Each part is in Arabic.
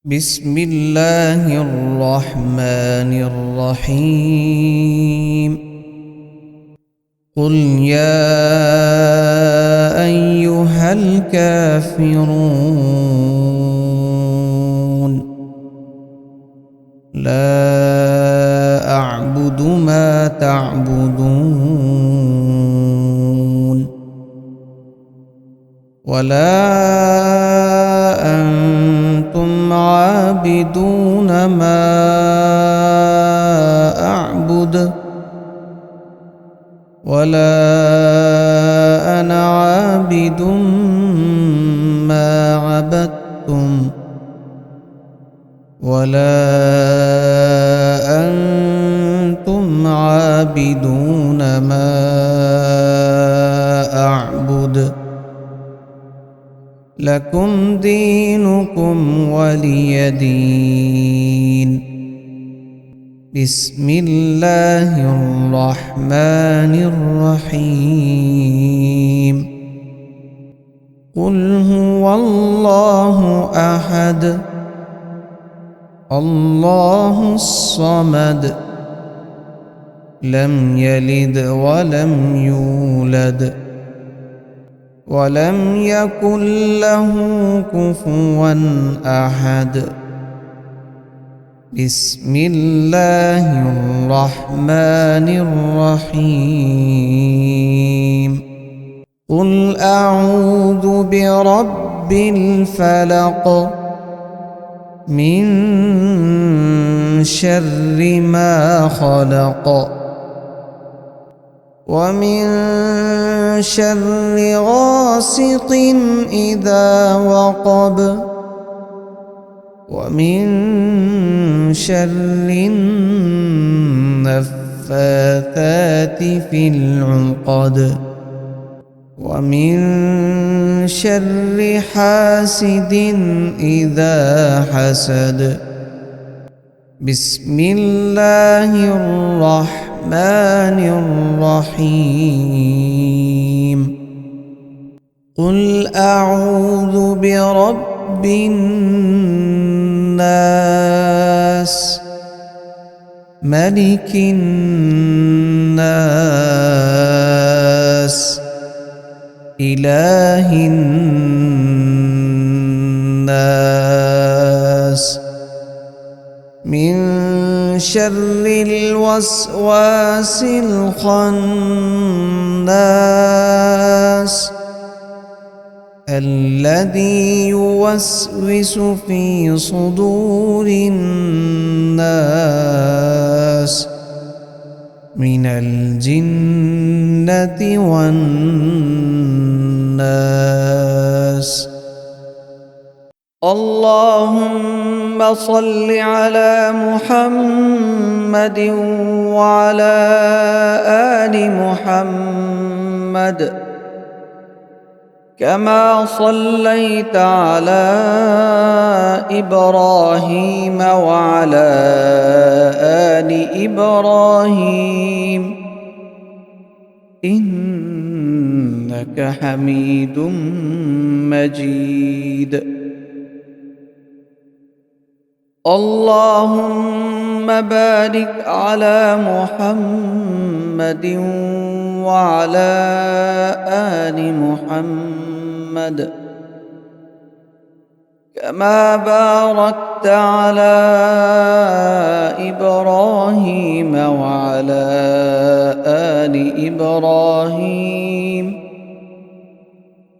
بسم الله الرحمن الرحيم. قل يا أيها الكافرون لا أعبد ما تعبدون ولا أنتم عابدون ما أعبد ولا أنا عابد ما عبدتم ولا أنتم عابدون ما أعبد لكم دينكم ولي دين. بسم الله الرحمن الرحيم. قل هو الله أحد الله الصمد لم يلد ولم يولد ولم يكن له كفوا أحد. بسم الله الرحمن الرحيم. قل أعوذ برب الفلق من شر ما خلق ومن شر غاسق إذا وقب ومن شر النفاثات في العقد ومن شر حاسد إذا حسد. بسم الله الرحمن الرحيم. قل أعوذ برب الناس ملك الناس إله الناس من شر الوسواس الخناس الذي يوسوس في صدور الناس من الجنة والناس. اللهم صل على محمد وعلى آل محمد كما صليت على إبراهيم وعلى آل إبراهيم إنك حميد مجيد. اللهم بارك على محمد وعلى آل محمد كما باركت على إبراهيم وعلى آل إبراهيم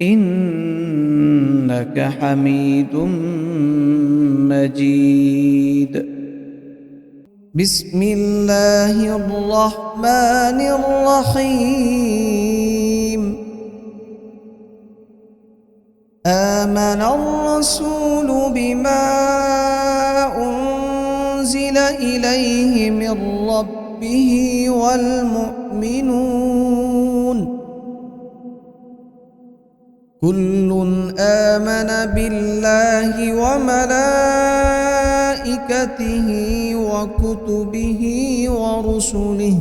إنك حميد مجيد. بسم الله الرحمن الرحيم. آمن الرسول بما أنزل إليه من ربه والمؤمنون كل آمن بالله وملائكته وكتبه ورسله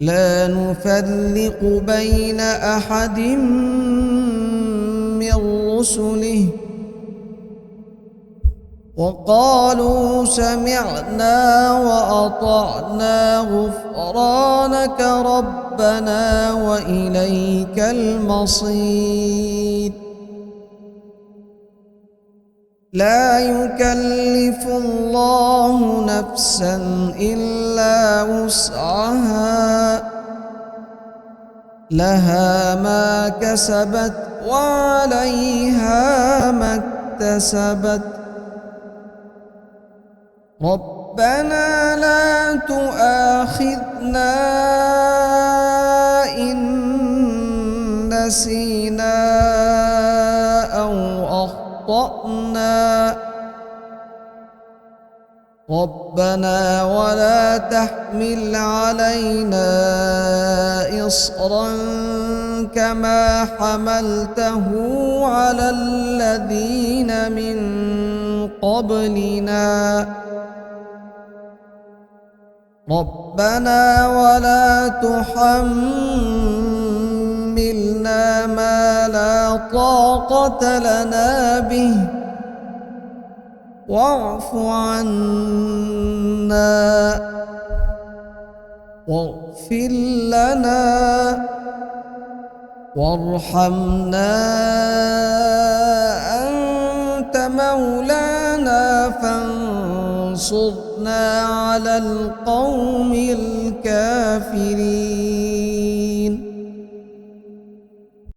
لا نفرق بين أحد من رسله وقالوا سمعنا وأطعنا غفرانك ربنا وإليك المصير. لا يكلف الله نفسا إلا وسعها، لها ما كسبت وعليها ما اكتسبت. ربنا لا تؤاخذنا إن نسينا أو أخطأنا. ربنا ولا تحمل علينا إصرا كما حملته على الذين من قبلنا. ربنا ولا تحملنا ما لا طاقة لنا به واعف عنا واغفر لنا وارحمنا أنت مولانا فانصرنا على القوم الكافرين.